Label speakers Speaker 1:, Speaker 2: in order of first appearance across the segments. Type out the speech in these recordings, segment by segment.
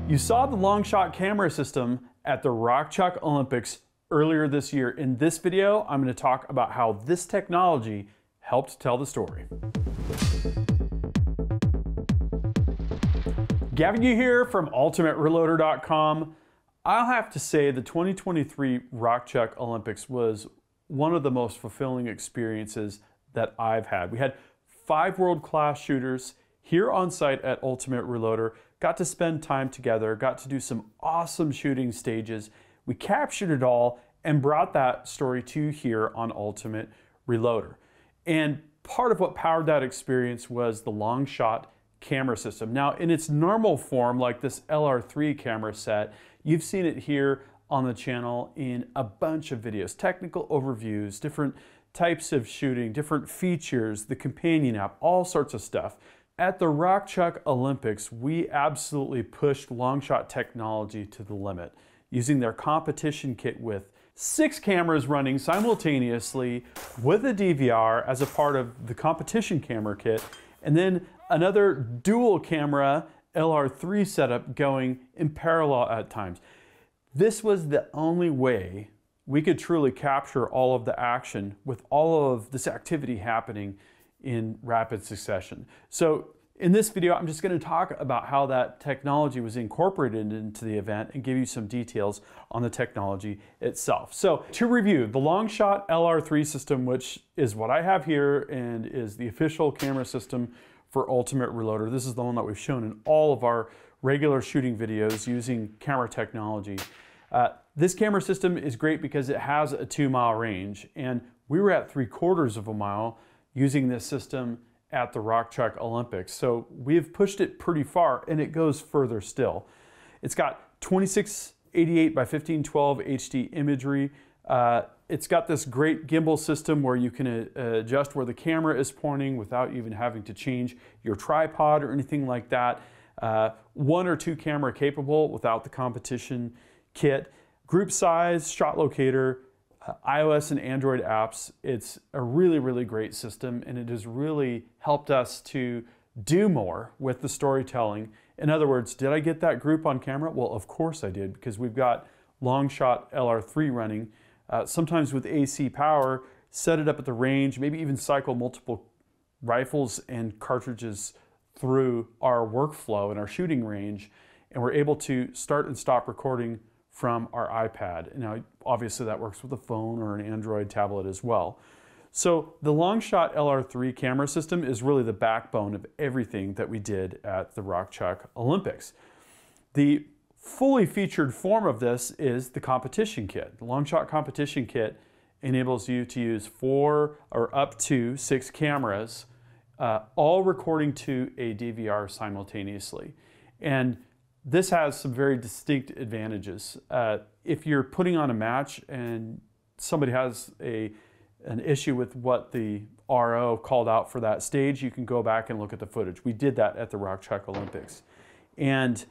Speaker 1: You saw the long shot camera system at the Rockchuck Olympics earlier this year. In this video, I'm going to talk about how this technology helped tell the story. Gavin Yu here from UltimateReloader.com. I'll have to say the 2023 Rockchuck Olympics was one of the most fulfilling experiences that I've had. We had 5 world-class shooters here on site at Ultimate Reloader, got to spend time together, got to do some awesome shooting stages. We captured it all and brought that story to you here on Ultimate Reloader. And part of what powered that experience was the long shot camera system. Now, in its normal form, like this LR3 camera set, you've seen it here on the channel in a bunch of videos, technical overviews, different types of shooting, different features, the companion app, all sorts of stuff. At the Rockchuck Olympics, we absolutely pushed long shot technology to the limit, using their competition kit with 6 cameras running simultaneously with a DVR as a part of the competition camera kit, and then another dual camera LR3 setup going in parallel at times. This was the only way we could truly capture all of the action with all of this activity happening in rapid succession. So in this video, I'm just going to talk about how that technology was incorporated into the event and give you some details on the technology itself. So to review, the Longshot LR3 system, which is what I have here and is the official camera system for Ultimate Reloader. This is the one that we've shown in all of our regular shooting videos using camera technology. This camera system is great because it has a 2-mile range, and we were at 3/4 of a mile using this system at the Rockchuck Olympics. So we've pushed it pretty far, and it goes further still. It's got 2688 by 1512 HD imagery. It's got this great gimbal system where you can adjust where the camera is pointing without even having to change your tripod or anything like that. 1 or 2 camera capable without the competition kit. Group size, shot locator, iOS and Android apps. It's a really, really great system, and it has really helped us to do more with the storytelling. In other words, did I get that group on camera? Well, of course I did, because we've got Longshot LR3 running. Sometimes with AC power, set it up at the range, maybe even cycle multiple rifles and cartridges through our workflow and our shooting range, and we're able to start and stop recording from our iPad. Now, obviously that works with a phone or an Android tablet as well. So the Longshot LR3 camera system is really the backbone of everything that we did at the Rockchuck Olympics. The fully featured form of this is the competition kit. The Longshot competition kit enables you to use 4 or up to 6 cameras, all recording to a DVR simultaneously. And this has some very distinct advantages. If you're putting on a match and somebody has an issue with what the RO called out for that stage, you can go back and look at the footage. We did that at the Rockchuck Olympics. And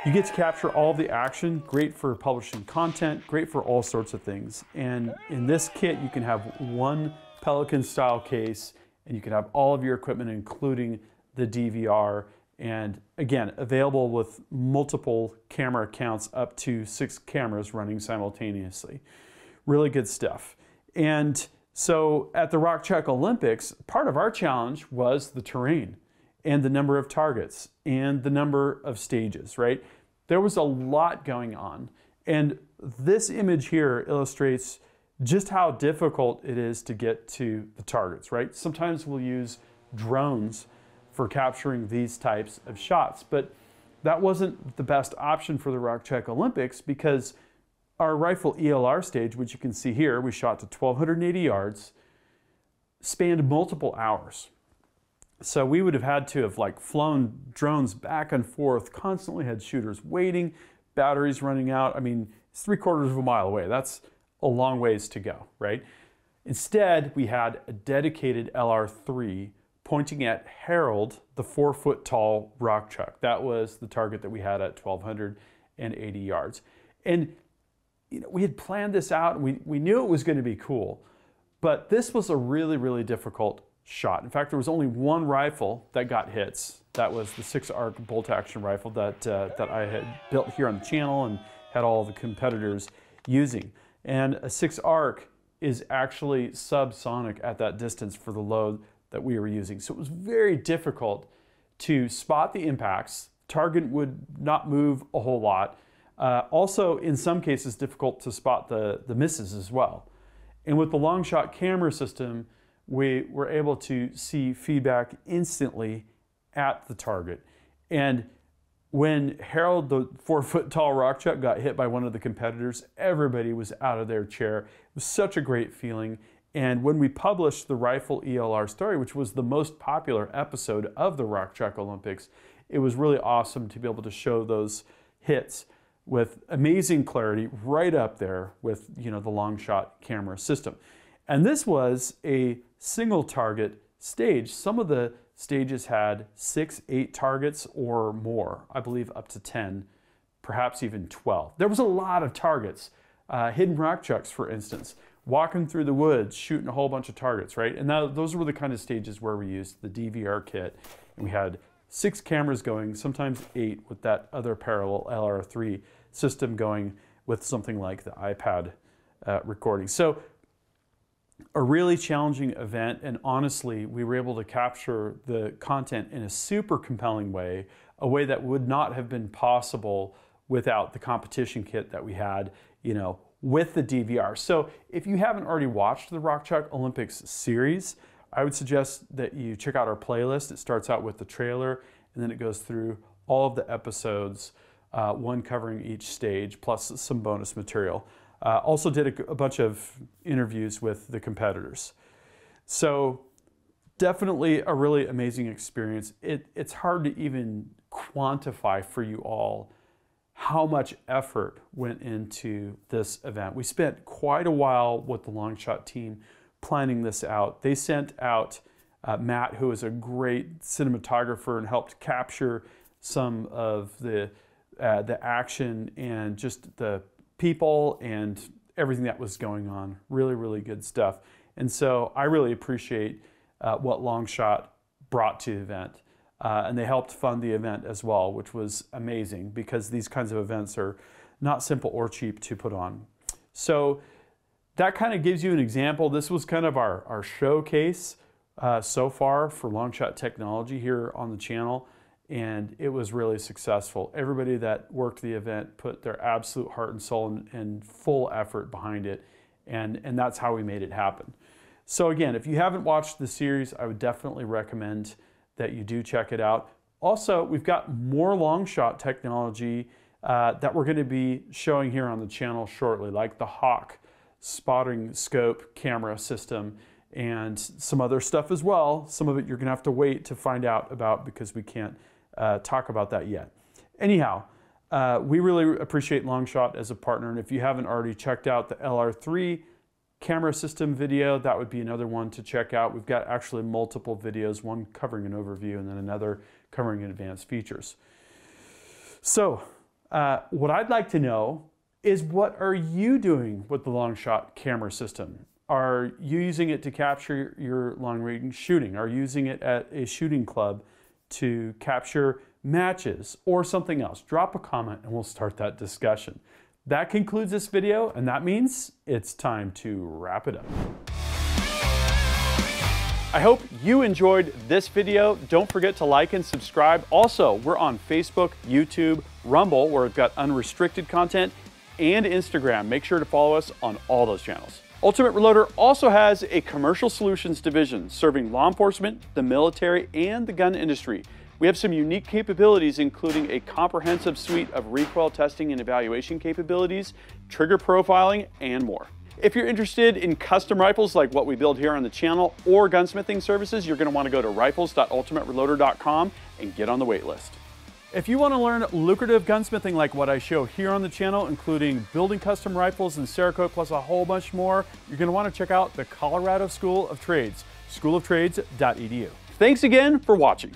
Speaker 1: you get to capture all of the action, great for publishing content, great for all sorts of things. And in this kit, you can have one Pelican style case, and you can have all of your equipment, including the DVR. And again, available with multiple camera accounts, up to 6 cameras running simultaneously. Really good stuff. And so at the Rockchuck Olympics, part of our challenge was the terrain and the number of targets and the number of stages, right? There was a lot going on. And this image here illustrates just how difficult it is to get to the targets, right? Sometimes we'll use drones for capturing these types of shots, but that wasn't the best option for the Rockchuck Olympics, because our rifle ELR stage, which you can see here, we shot to 1,280 yards, spanned multiple hours. So we would have had to have flown drones back and forth, constantly had shooters waiting, batteries running out. I mean, it's 3/4 of a mile away. That's a long ways to go, right? Instead, we had a dedicated LR3 pointing at Harold, the 4-foot-tall Rockchuck. That was the target that we had at 1,280 yards. And we had planned this out, and we knew it was going to be cool, but this was a really, really difficult shot. In fact, there was only one rifle that got hits. That was the 6-ARC bolt-action rifle that I had built here on the channel and had all the competitors using. And a 6-ARC is actually subsonic at that distance for the load that we were using. So it was very difficult to spot the impacts. Target would not move a whole lot. Also, in some cases, difficult to spot the misses as well. And with the Longshot camera system, we were able to see feedback instantly at the target. And when Harold, the 4-foot-tall rock chuck, got hit by one of the competitors, everybody was out of their chair. It was such a great feeling. And when we published the Rifle ELR story, which was the most popular episode of the Rock Chuck Olympics, it was really awesome to be able to show those hits with amazing clarity right up there with, you know, the Longshot camera system. And this was a single target stage. Some of the stages had 6, 8 targets or more, I believe up to 10, perhaps even 12. There was a lot of targets. Hidden rock chucks, for instance, walking through the woods, shooting a whole bunch of targets, right? And those were the kind of stages where we used the DVR kit. And we had 6 cameras going, sometimes 8 with that other parallel LR3 system going with something like the iPad recording. So a really challenging event, and honestly, we were able to capture the content in a super compelling way, a way that would not have been possible without the competition kit that we had, you know, with the DVR. So if you haven't already watched the Rock Chuck Olympics series, I would suggest that you check out our playlist. It starts out with the trailer, and then it goes through all of the episodes, one covering each stage, plus some bonus material. Also did a bunch of interviews with the competitors. So definitely a really amazing experience. It's hard to even quantify for you all how much effort went into this event. We spent quite a while with the Longshot team planning this out. They sent out Matt, who is a great cinematographer and helped capture some of the action and just the people and everything that was going on. Really, really good stuff. And so I really appreciate what Longshot brought to the event. And they helped fund the event as well, which was amazing because these kinds of events are not simple or cheap to put on. So that kind of gives you an example. This was kind of our showcase so far for Longshot technology here on the channel. And it was really successful. Everybody that worked the event put their absolute heart and soul and full effort behind it. And that's how we made it happen. So again, if you haven't watched the series, I would definitely recommend that you do check it out. Also, we've got more Longshot technology that we're going to be showing here on the channel shortly, like the Hawk spotting scope camera system and some other stuff as well. Some of it you're going to have to wait to find out about because we can't talk about that yet. Anyhow, we really appreciate Longshot as a partner, and if you haven't already checked out the LR3 camera system video, that would be another one to check out. We've got actually multiple videos, one covering an overview and then another covering advanced features. So what I'd like to know is, what are you doing with the Longshot camera system? Are you using it to capture your long-range shooting? Are you using it at a shooting club to capture matches or something else? Drop a comment and we'll start that discussion. That concludes this video, and that means it's time to wrap it up. I hope you enjoyed this video. Don't forget to like and subscribe. Also, we're on Facebook, YouTube, Rumble, where we've got unrestricted content, and Instagram. Make sure to follow us on all those channels. Ultimate Reloader also has a commercial solutions division serving law enforcement, the military, and the gun industry. We have some unique capabilities, including a comprehensive suite of recoil testing and evaluation capabilities, trigger profiling, and more. If you're interested in custom rifles like what we build here on the channel or gunsmithing services, you're going to want to go to rifles.ultimatereloader.com and get on the wait list. If you want to learn lucrative gunsmithing like what I show here on the channel, including building custom rifles and Cerakote plus a whole bunch more, you're going to want to check out the Colorado School of Trades, schooloftrades.edu. Thanks again for watching.